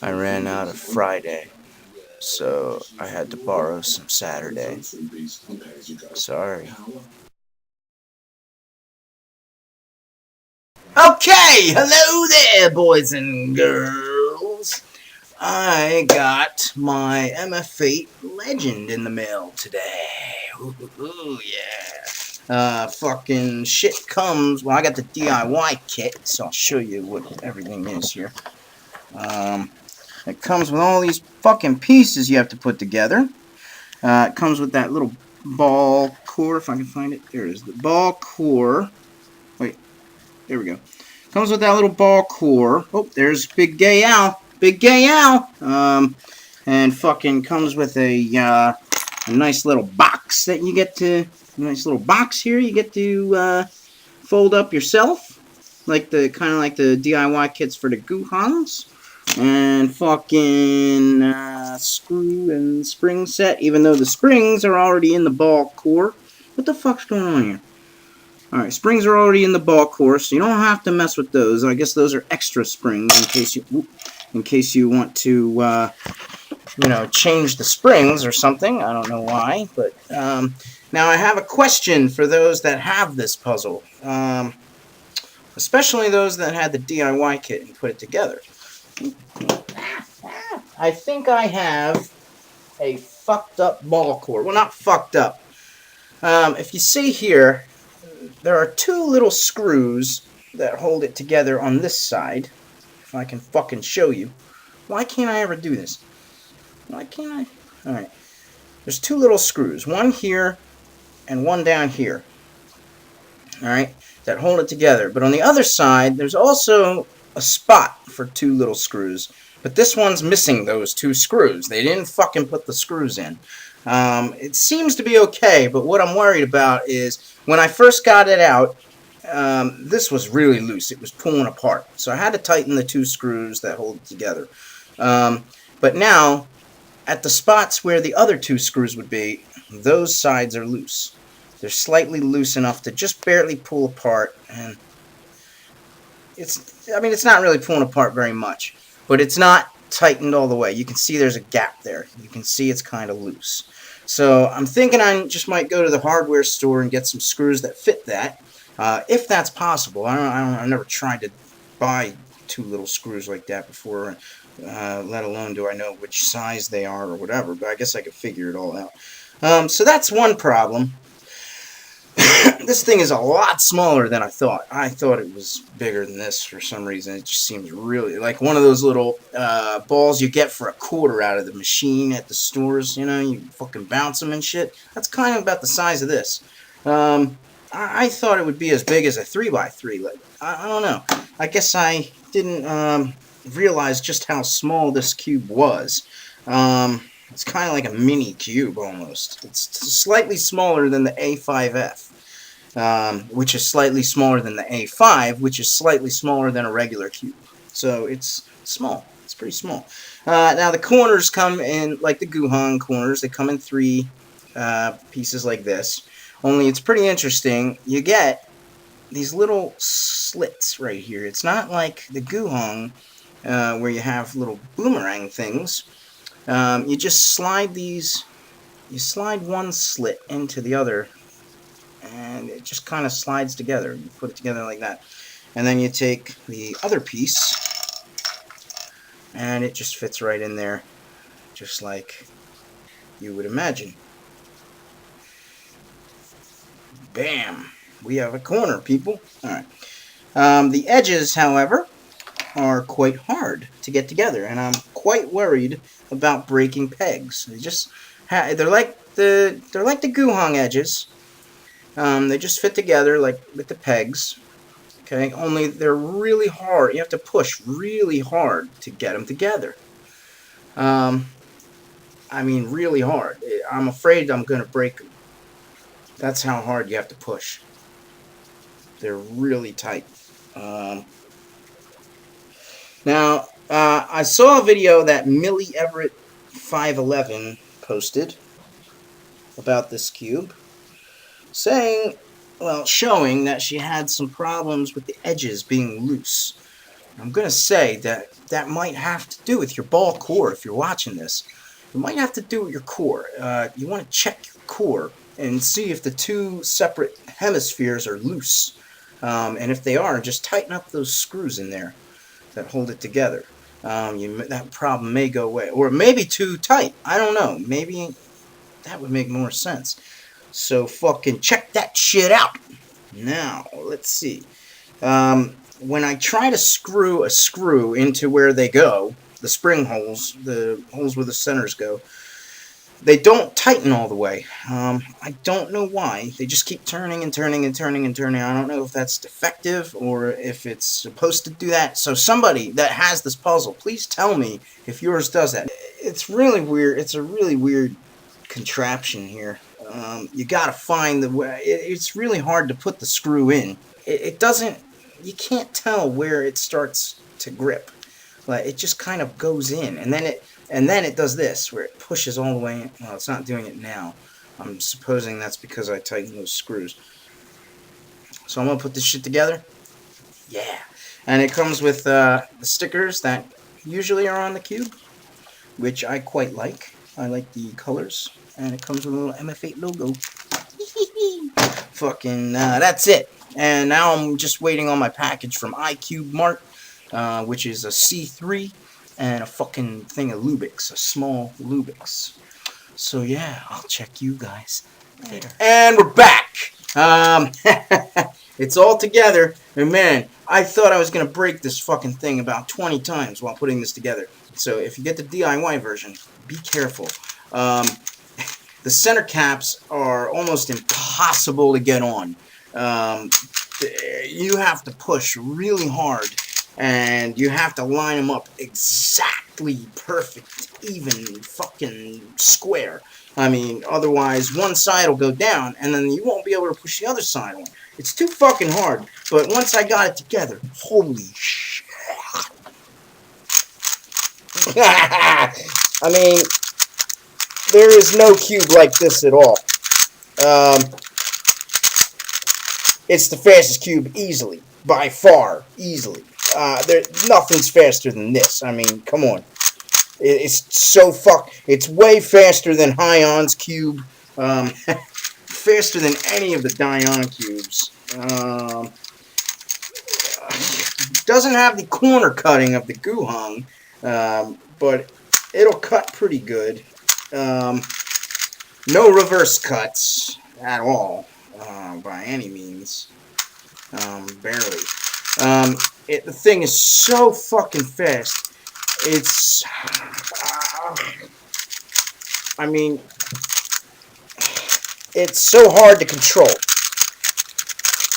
I ran out of Friday, so I had to borrow some Saturday. Sorry. Okay, hello there, boys and girls. I got my MF8 Legend in the mail today. Ooh, yeah. Fucking shit comes. Well, I got the DIY kit, so I'll show you what everything is here. It comes with all these fucking pieces you have to put together. It comes with that little ball core, if I can find it. There it is, the ball core. Wait, there we go. Comes with that little ball core. Oh, there's Big Gay Al. Big Gay Al. And fucking comes with a nice little box that you get to. A nice little box here you get to fold up yourself, like the kind of like the DIY kits for the Guhans. And fucking screw and spring set, even though the springs are already in the ball core. What the fuck's going on here? Alright, springs are already in the ball core, so you don't have to mess with those. I guess those are extra springs in case you want to change the springs or something. I don't know why, but now I have a question for those that have this puzzle, especially those that had the DIY kit and put it together. I think I have a fucked up ball core. Well, not fucked up. If you see here, there are two little screws that hold it together on this side. If I can fucking show you. Why can't I ever do this? Why can't I? Alright. There's two little screws. One here and one down here. Alright. That hold it together. But on the other side, there's also a spot for two little screws. But this one's missing those two screws. They didn't fucking put the screws in. It seems to be okay, but what I'm worried about is when I first got it out, this was really loose. It was pulling apart. So I had to tighten the two screws that hold it together. But now, at the spots where the other two screws would be, those sides are loose. They're slightly loose enough to just barely pull apart, and it's not really pulling apart very much, but it's not tightened all the way. You can see there's a gap there. You can see it's kind of loose. So I'm thinking I just might go to the hardware store and get some screws that fit that, if that's possible. I've never tried to buy two little screws like that before, let alone do I know which size they are or whatever, but I guess I could figure it all out. So that's one problem. This thing is a lot smaller than I thought. I thought it was bigger than this for some reason. It just seems really like one of those little balls you get for $0.25 out of the machine at the stores. You know, you fucking bounce them and shit. That's kind of about the size of this. I thought it would be as big as a 3x3. Like, I don't know. I guess I didn't realize just how small this cube was. It's kind of like a mini cube almost. It's slightly smaller than the A5F. Which is slightly smaller than the A5, which is slightly smaller than a regular cube. So it's small. It's pretty small. Now the corners come in, like the Guhan corners, they come in three pieces like this. Only it's pretty interesting. You get these little slits right here. It's not like the Guhan where you have little boomerang things. You just slide these, you slide one slit into the other, and it just kind of slides together. You put it together like that. And then you take the other piece, and it just fits right in there, just like you would imagine. Bam! We have a corner, people. Alright. The edges, however, are quite hard to get together, and I'm quite worried about breaking pegs. They're like the Guhong edges. They just fit together like with the pegs. Okay, only they're really hard. You have to push really hard to get them together. I mean, really hard. I'm afraid I'm going to break them. That's how hard you have to push. They're really tight. Now, I saw a video that Millie Everett 511 posted about this cube, showing that she had some problems with the edges being loose. I'm going to say that that might have to do with your ball core if you're watching this. It might have to do with your core. You want to check your core and see if the two separate hemispheres are loose. And if they are, just tighten up those screws in there that hold it together. That problem may go away. Or it may be too tight. I don't know. Maybe that would make more sense. So fucking check that shit out. Now, let's see. When I try to screw a screw into where they go, the spring holes, the holes where the centers go, they don't tighten all the way. I don't know why. They just keep turning and turning and turning and turning. I don't know if that's defective or if it's supposed to do that. So somebody that has this puzzle, please tell me if yours does that. It's really weird. It's a really weird contraption here. You gotta find the way. It's really hard to put the screw in. It doesn't. You can't tell where it starts to grip. Like it just kind of goes in, and then it does this where it pushes all the way in. Well, it's not doing it now. I'm supposing that's because I tightened those screws. So I'm gonna put this shit together. Yeah, and it comes with the stickers that usually are on the cube, which I quite like. I like the colors, and it comes with a little MF8 logo. Fucking, that's it. And now I'm just waiting on my package from iCube Mart, which is a C3 and a fucking thing of Lubix, a small Lubix. So yeah, I'll check you guys later. And we're back. It's all together, and man, I thought I was gonna break this fucking thing about 20 times while putting this together. So if you get the DIY version, be careful. The center caps are almost impossible to get on. You have to push really hard, and you have to line them up exactly perfect, even fucking square. I mean, otherwise one side will go down, and then you won't be able to push the other side on. It's too fucking hard, but once I got it together, holy shit. I mean, there is no cube like this at all. It's the fastest cube easily, by far, easily. Nothing's faster than this. I mean, come on. It's way faster than Hion's cube. Faster than any of the Dion cubes. Doesn't have the corner cutting of the Guhong, but it'll cut pretty good. No reverse cuts at all, by any means. Barely. The thing is so fucking fast. It's, I mean, it's so hard to control.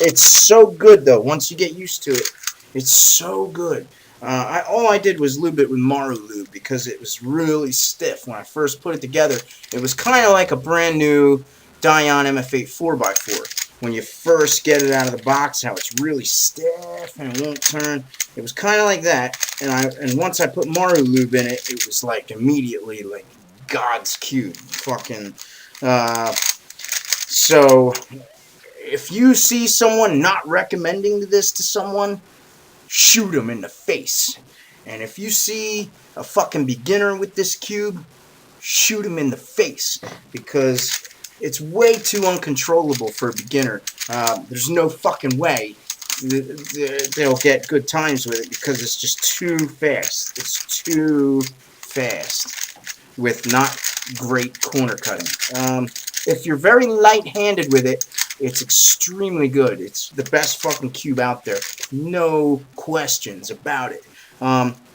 It's so good though. Once you get used to it, it's so good. All I did was lube it with Maru Lube because it was really stiff when I first put it together. It was kind of like a brand new Dion MF8 4x4. When you first get it out of the box, how it's really stiff and it won't turn. It was kind of like that. And once I put Maru Lube in it, it was like immediately like God's cube. Fucking. So if you see someone not recommending this to someone, shoot them in the face. And if you see a fucking beginner with this cube, shoot him in the face, because it's way too uncontrollable for a beginner. There's no fucking way they'll get good times with it because it's just too fast. It's too fast with not great corner cutting. If you're very light-handed with it, it's extremely good. It's the best fucking cube out there. No questions about it.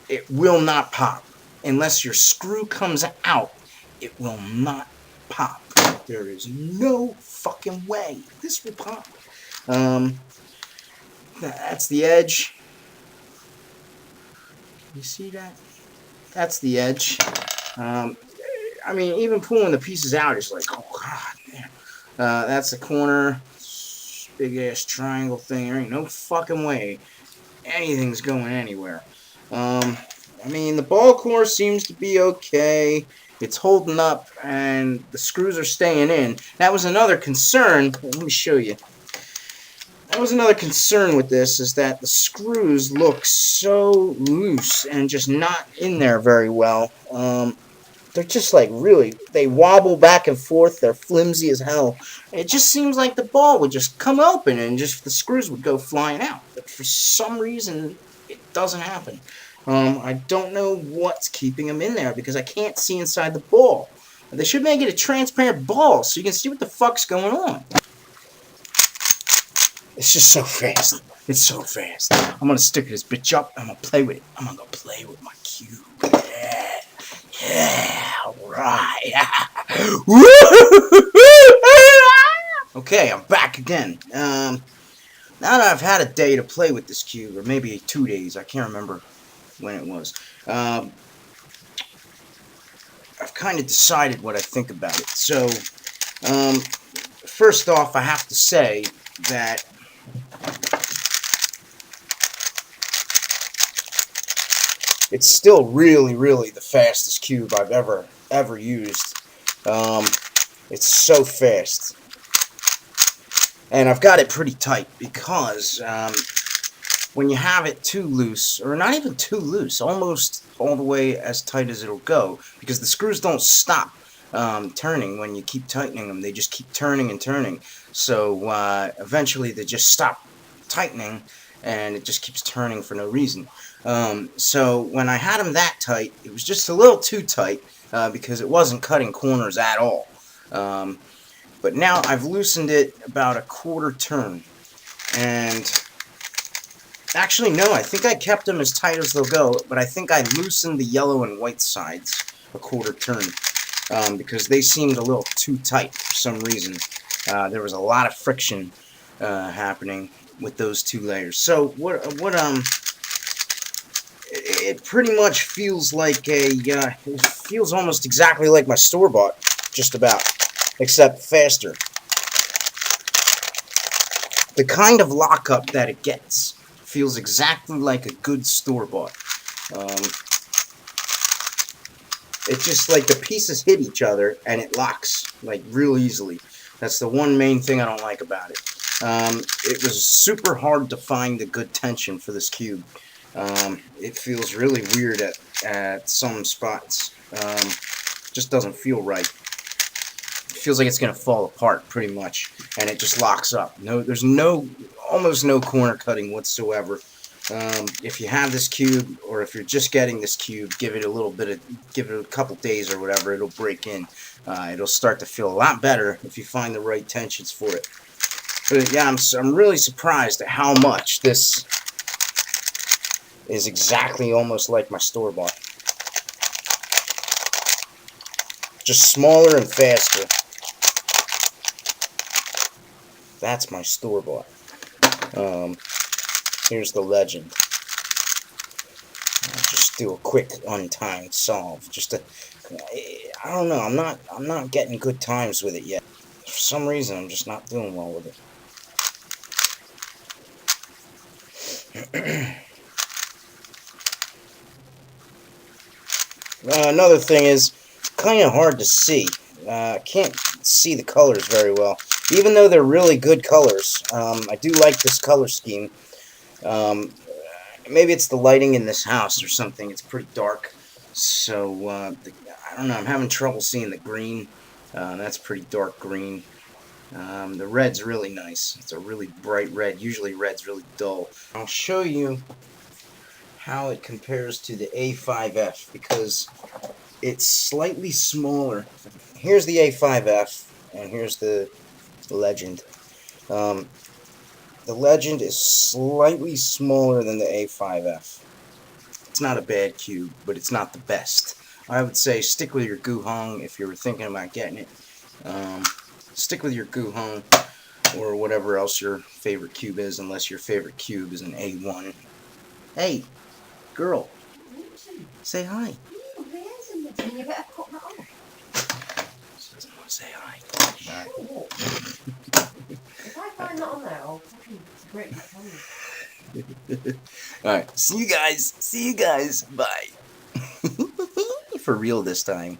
It will not pop. Unless your screw comes out, it will not pop. There is no fucking way this will pop. That's the edge. You see that? That's the edge. I mean, even pulling the pieces out is like, oh god, man. That's the corner. Big ass triangle thing. There ain't no fucking way anything's going anywhere. I mean, the ball core seems to be okay. It's holding up, and the screws are staying in. That was another concern. Let me show you. That was another concern with this, is that the screws look so loose and just not in there very well. They're just like really, they wobble back and forth, they're flimsy as hell. It just seems like the ball would just come open and just the screws would go flying out. But for some reason, it doesn't happen. I don't know what's keeping them in there because I can't see inside the ball. They should make it a transparent ball so you can see what the fuck's going on. It's just so fast. It's so fast. I'm gonna stick this bitch up. I'm gonna play with it. I'm gonna go play with my cube. Yeah. Yeah. Alright. Okay, I'm back again. Now that I've had a day to play with this cube, or maybe 2 days, I can't remember when it was. I've kind of decided what I think about it. So, first off, I have to say that it's still really, really the fastest cube I've ever used. It's so fast. And I've got it pretty tight because when you have it too loose, or not even too loose, almost all the way as tight as it'll go, because the screws don't stop turning when you keep tightening them. They just keep turning and turning. So eventually they just stop tightening and it just keeps turning for no reason. So when I had them that tight, it was just a little too tight because it wasn't cutting corners at all. But now I've loosened it about a quarter turn. And actually, no, I think I kept them as tight as they'll go, but I think I loosened the yellow and white sides a quarter turn because they seemed a little too tight for some reason. There was a lot of friction happening with those two layers. So it pretty much feels like it feels almost exactly like my store-bought, just about, except faster. The kind of lockup that it gets feels exactly like a good store-bought. It's just like the pieces hit each other and it locks like real easily. That's the one main thing I don't like about it. It was super hard to find a good tension for this cube. It feels really weird at some spots. Just doesn't feel right. It feels like it's gonna fall apart pretty much, and it just locks up. There's almost no corner cutting whatsoever. If you have this cube, or if you're just getting this cube, give it a couple days or whatever, it'll break in. It'll start to feel a lot better if you find the right tensions for it. But yeah, I'm really surprised at how much this is exactly almost like my store-bought. Just smaller and faster. That's my store-bought. Here's the Legend. I'll just do a quick untimed solve. I don't know. I'm not getting good times with it yet. For some reason, I'm just not doing well with it. Another thing is kind of hard to see. I can't see the colors very well, even though they're really good colors. I do like this color scheme. Maybe it's the lighting in this house or something. It's pretty dark, so I don't know. I'm having trouble seeing the green. That's pretty dark green. The red's really nice. It's a really bright red. Usually red's really dull. I'll show you how it compares to the A5F because it's slightly smaller. Here's the A5F and here's the Legend. The Legend is slightly smaller than the A5F. It's not a bad cube, but it's not the best. I would say stick with your Guhong if you were thinking about getting it. Stick with your Guhong or whatever else your favorite cube is, unless your favorite cube is an A1. Hey, girl, say hi. You better put that on. She doesn't want to say hi. Alright. If I find that on there, I'll fucking break my tongue. Alright, see you guys. See you guys. Bye. For real this time.